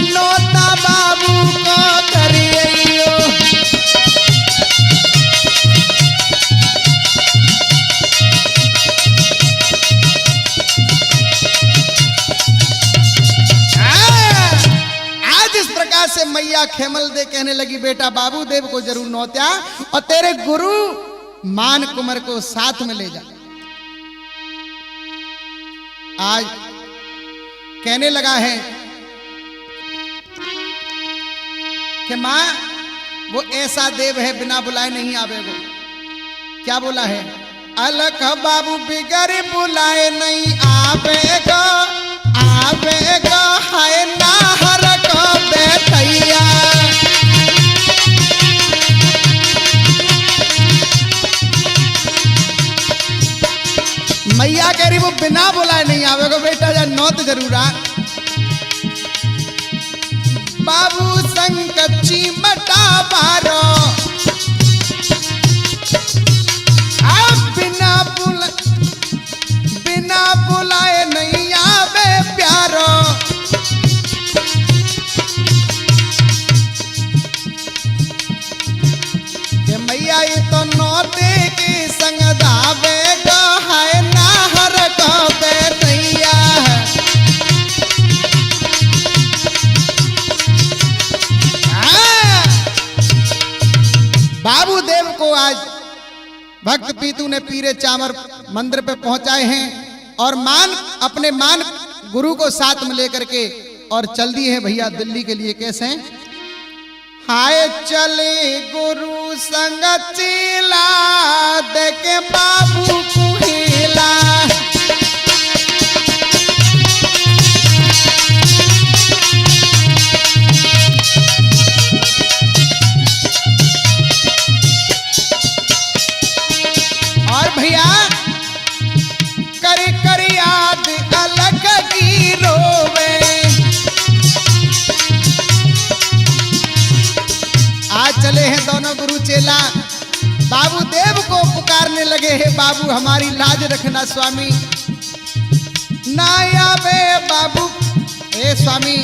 नौता बाबू को करियो। आज इस प्रकार से मैया खेमल दे कहने लगी बेटा बाबू देव को जरूर नौत्या और तेरे गुरु मान कुमार को साथ में ले जा। आज कहने लगा है कि मां वो ऐसा देव है बिना बुलाए नहीं आवेगो। क्या बोला है? अलख बाबू बिगर बुलाए नहीं आवेगा आवेगा हाय नाहर को बैठैया। मैया कह रही वो बिना बुलाए नहीं आवेगा बेटा जा नौत जरूर आ। बाबू संकची मटा बारो अब बिना बुलाए नहीं आवे प्यारो। के मैया ये तो नौते के संग दावे है नाहर का बैठैया। बाबू देव को आज भक्त पीतू ने पीरे चामर मंदिर पे पहुंचाए हैं और अपने मान गुरु को साथ में लेकर के और चल दिए हैं भैया दिल्ली के लिए। कैसे हाय चले गुरु संग चीला देखे बाबू कुहेला। और भैया कर कर याद अलग की रोवे। आज चले हैं दोनों गुरु चेला बाबू देव को पुकारने लगे हैं बाबू हमारी लाज रखना स्वामी। ना आवे बाबू ए स्वामी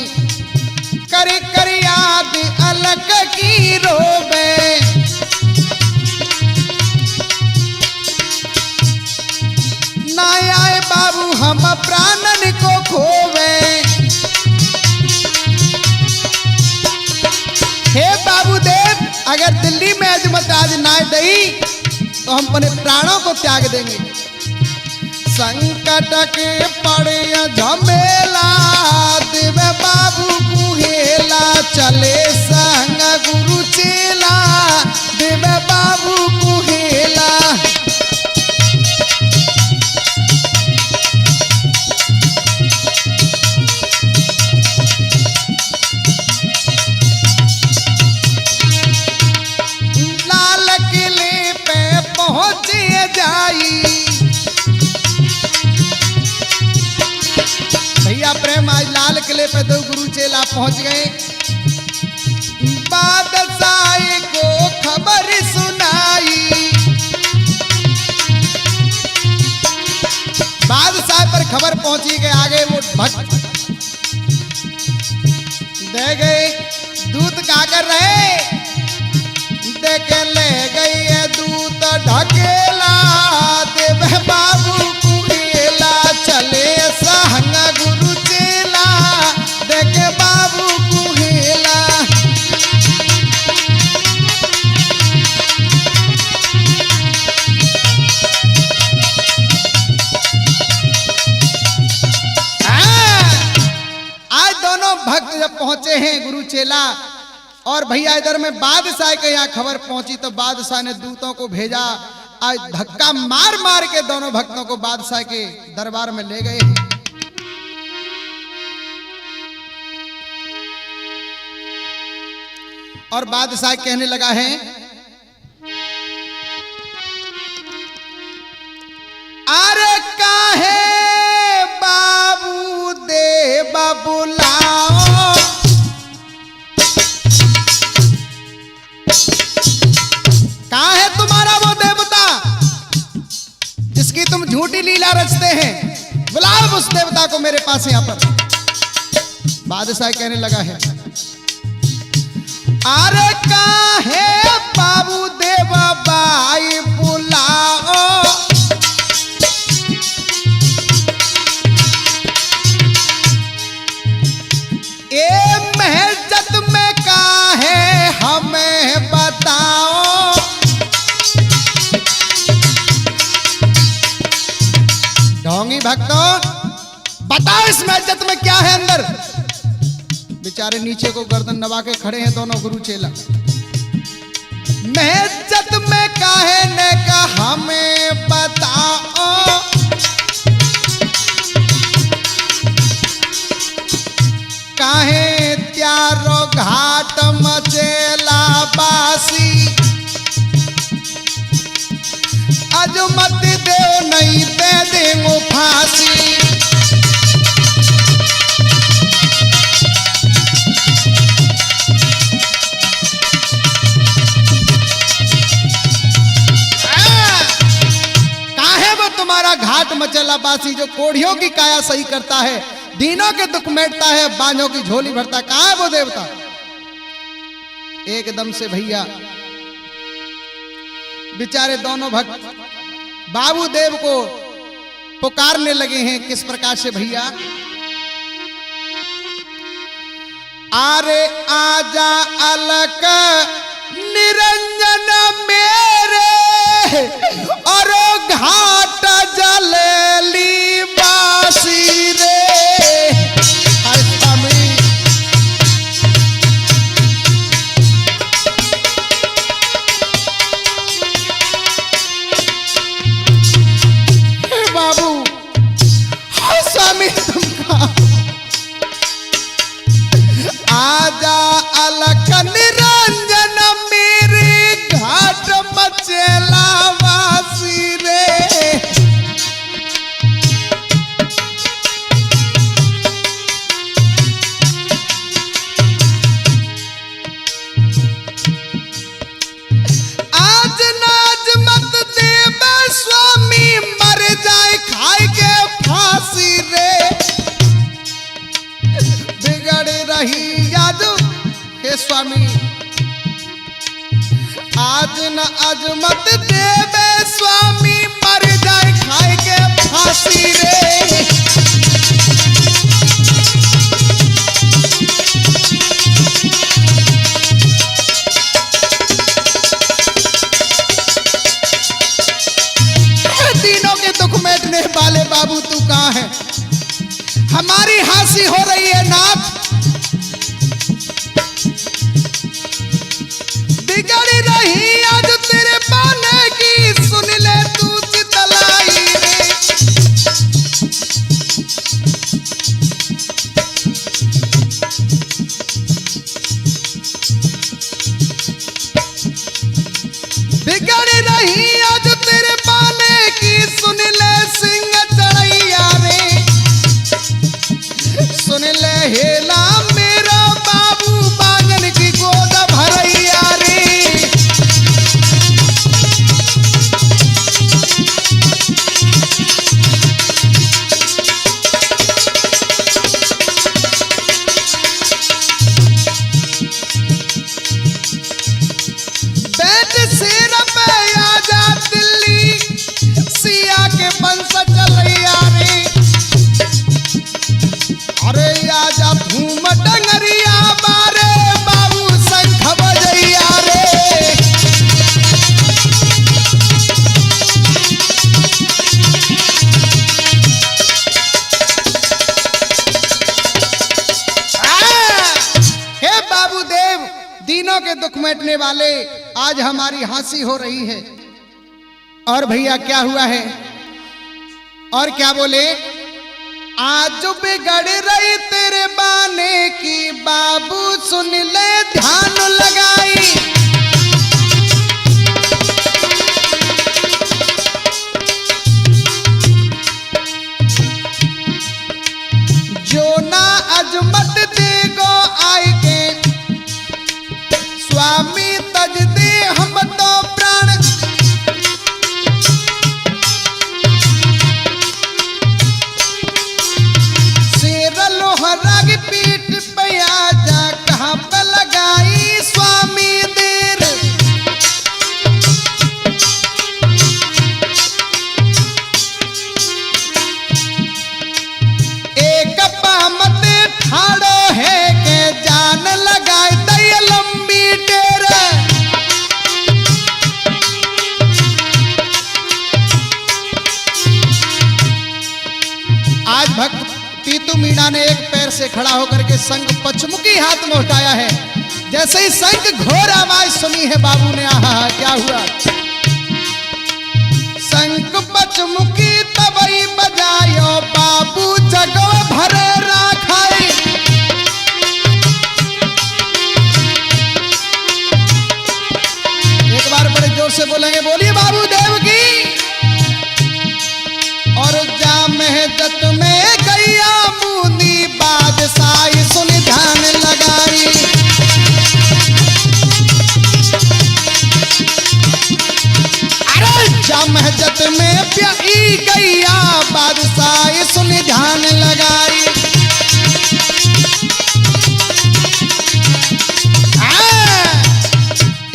कर कर याद अलग की रोवे। ना आए बाबू हम प्राणन को खोवे। हे बाबू देव अगर दिल्ली में अजमत आज ना दई तो हम अपने प्राणों को त्याग देंगे। संकट के पड़े झमेला देव बाबू कुहेला। चले संग गुरु चेला देव बाबू कुहेला। किले पे दो गुरु चेला पहुंच गए। बादशाह को खबर सुनाई, बादशाह पर खबर पहुंची के आगे वो भक्त दे गए। दूत क्या कर रहे, देख ले गई है दूत ढकेला, देव बाबू कुहेला, चले सहंग गुरु चेला, देख बाबू कुहेला। आज दोनों भक्त जब पहुंचे हैं गुरु चेला, और भैया इधर में बादशाह के यहाँ खबर पहुंची तो बादशाह ने दूतों को भेजा। आज धक्का मार मार के दोनों भक्तों को बादशाह के दरबार में ले गए। और बादशाह कहने लगा है, अरे काहे बाबू देव बुलाओ, कहाँ है तुम्हारा वो देवता जिसकी तुम झूठी लीला रचते हैं, बुलाओ उस देवता को मेरे पास यहाँ पर। बादशाह कहने लगा है, अरे कहाँ है बाबू देव बाई बुलाओ, ए महजत में कहाँ है हमें बताओ। ढोंगी भक्तों बताओ इस महजत में क्या है अंदर। बेचारे नीचे को गर्दन नवा के खड़े हैं दोनों गुरु चेला। महजत में काहे ने का हमें बताओ, काहे त्यारो घाट मचेला बासी, आज मत देव नहीं दे देंगो फांसी। काहे वो तुम्हारा घाट मचला बासी, जो कोढ़ियों की काया सही करता है, दीनों के दुख मेटता है, बांझों की झोली भरता, कहाँ है वो देवता। एकदम से भैया बेचारे दोनों भक्त बाबू देव को पुकारने लगे हैं। किस प्रकार से भैया, आरे आजा अलक निरंजन मेरे, और घाट जलेली बासी रे। आजा अलक निरंजन मेरे, घाट मचेला वासी रे। आज नाज मत देव स्वामी, मर जाए खाए के फांसी रे। रही याद हे स्वामी, आज न अजमत देवे स्वामी, मर जाए खाए के फांसी रे। तीनों के दुख मेटने वाले बाबू तू कहाँ है, हमारी हंसी हो रही है नाथ, बिगड़ी रही आज तेरे पाने की, सुन ले तू चितलाई रे। बिगड़ी रही आज तेरे पाने की, सुन ले सिंह चढ़ैया रे। सुन ले कहेला मेरा बाबू बांगन की गोद भरैया रे। बैठ सिर पे आजा दिल्ली सिया के बंस चलैया रे। अरे आजा धूम डंगरिया बारे बाबू शंख बजैया रे। हे बाबू देव, दीनों के दुख मिटने वाले, आज हमारी हंसी हो रही है। और भैया क्या हुआ है और क्या बोले? आज बिगड़ रही तेरे बाने की बाबू सुन ले ध्यान लगाई। जो ना अजमत देगो आई के स्वामी तज दे हम तो प्राण। शेर लोहरा की पीठ पे आजा कहाँ पे लगाई स्वामी देर। एक पामत ठाड़ो है के जान लगाए दई लंबी टेर। आज भक्त तीतू मीणा ने एक पैर से खड़ा होकर के शंख पचमुखी हाथ में उठाया है। जैसे ही शंख घोर आवाज सुनी है बाबू ने, आहा क्या हुआ? शंख पचमुखी तबई बजायो बाबू जगो भरे राखाई। एक बार बड़े जोर से बोलेंगे, बोलिए बाबू देव की। और जा महजत में गैया बूंदी बादशाही सुन ध्यान लगाई। अरे जा महजत में प्याई गैया बादशाही सुन ध्यान लगाई।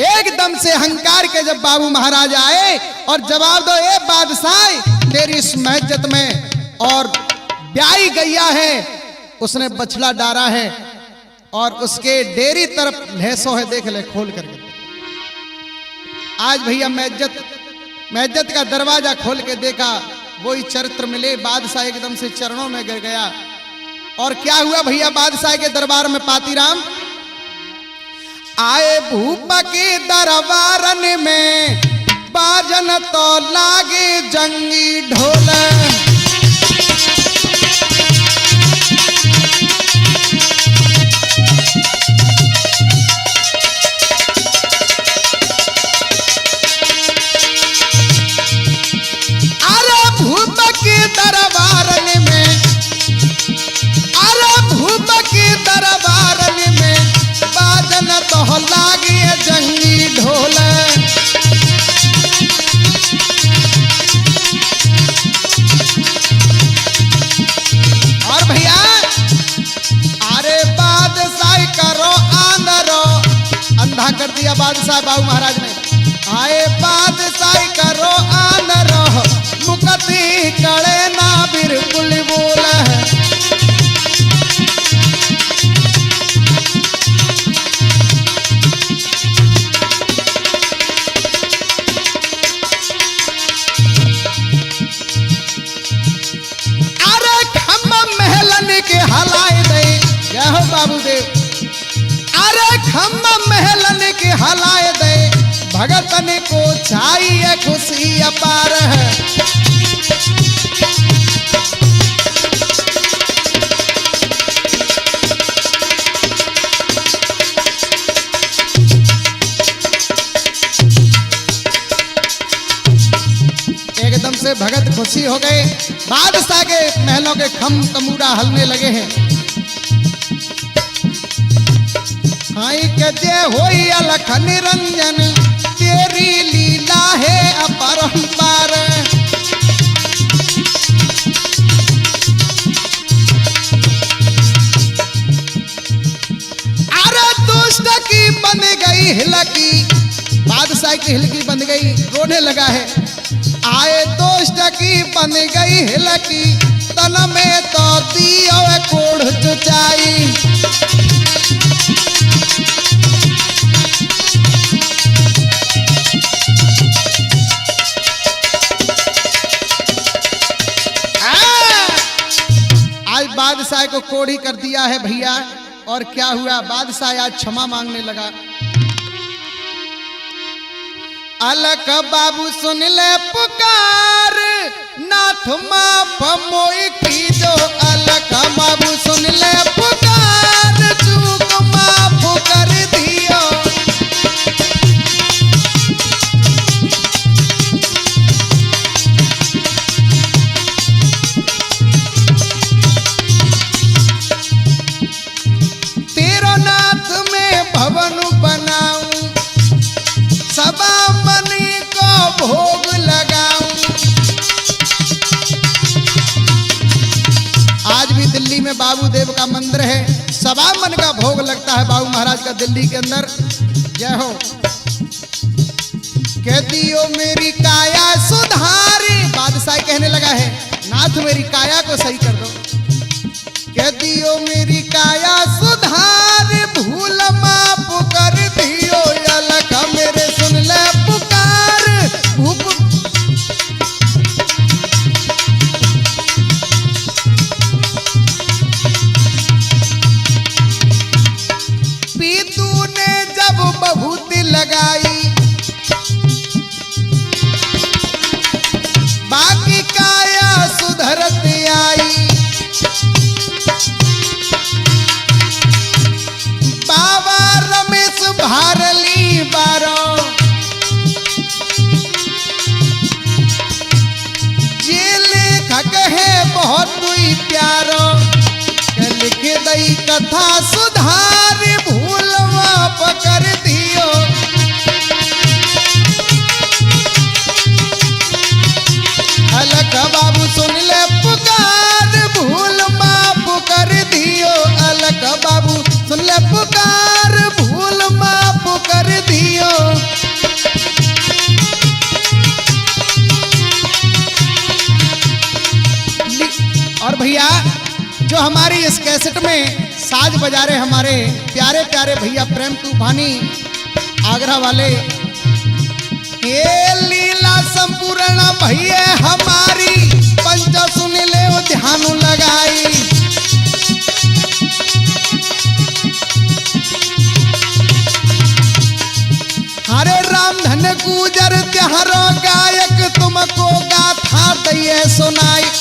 एकदम से अहंकार के जब बाबू महाराज आए और जवाब दो, ए बादशाह तेरी इस महजत में और ब्याई गैया है, उसने बछड़ा डारा है और उसके डेरी तरफ भैंसों है, देख ले खोल करके। आज भैया महजत का दरवाजा खोल के देखा, वही चरित्र मिले। बादशाह एकदम से चरणों में गिर गया। और क्या हुआ भैया बादशाह के दरबार में? पातीराम आए भूप के दरबारन में बाजन तो लागे जंगी ढोल। अरे भूप के दरबारन में, अरे भूप के दरबारन में बाजन तो लागे जंगी ढोल। और भैया अरे बादशाह करो आंदरो, अंधा कर दिया बादशाह बाबू महाराज ने। आए बादशाह करो आंदरो, मुकती कड़े ना बिल्कुल बोल। के हलाए दे, क्या हो बाबू देव? अरे खम्मा महलन के हलाए दे, भगतन को चाहिए खुशी अपार है। एकदम से भगत खुशी हो गए। बादशाह के महलों के खम तमूरा हलने लगे हैं। साईं के जय होई अलख निरंजन, तेरी लीला है अपरंपार। अरे दुष्ट की बन गई हिलकी, बादशाह की हिलकी बन गई, रोने लगा है। आए दुष्ट की बन गई हिलकी, तन में तो दियो कोढ़ चुचाई। आज बादशाह को कोढ़ी कर दिया है भैया। और क्या हुआ, बादशाह आज क्षमा मांगने लगा। अलख बाबू सुन ले पुकार, नाथ माफ मोई की जो। अलख बाबू सुन ले पुकार, चूक माफ कर दियो। तेरो नाथ में भवन बनाऊं, सबा मनी को भोग लगाऊं। आज भी दिल्ली में बाबू देव का मंदिर है, सबा मन का भोग लगता है बाबू महाराज का दिल्ली के अंदर। जय हो। कह दियो मेरी काया सुधारी, बादशाह कहने लगा है नाथ मेरी काया को सही कर दो। कह दियो मेरी काया सुधार, भूल माफ कर दियो। अलख मेरे सुन ले पुकार, पीतू ने जब बभूति लगाई, बाकी काया सुधरत आई। बाबा रमेश भारली बारो, जे लेखक है बहुत ही प्यारो। लिख दई कथा सुधार, भूल माफ कर दियो। अलख बाबू सुन ले पुकार, भूल माफ कर दियो। अलख बाबू सुन ले पुकार, भूल माफ कर दियो। और भैया जो हमारी इस कैसेट में साज बजा रहे हमारे प्यारे प्यारे भैया प्रेम तूफानी आगरा वाले, ये लीला संपूर्ण भैया हमारी, पंच सुन ले ध्यान लगाई। हरे राम धन गुजर त्यारो गायक, तुमको गाथा दिए सुनाई।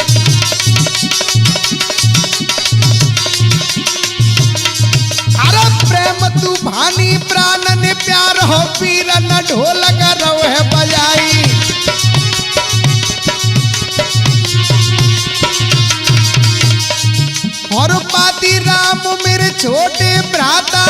अरे प्रेम तूफानी प्राण ने प्यार हो, पीर न ढोलक रहे बजाई। और पाती राम मेरे छोटे भ्राता,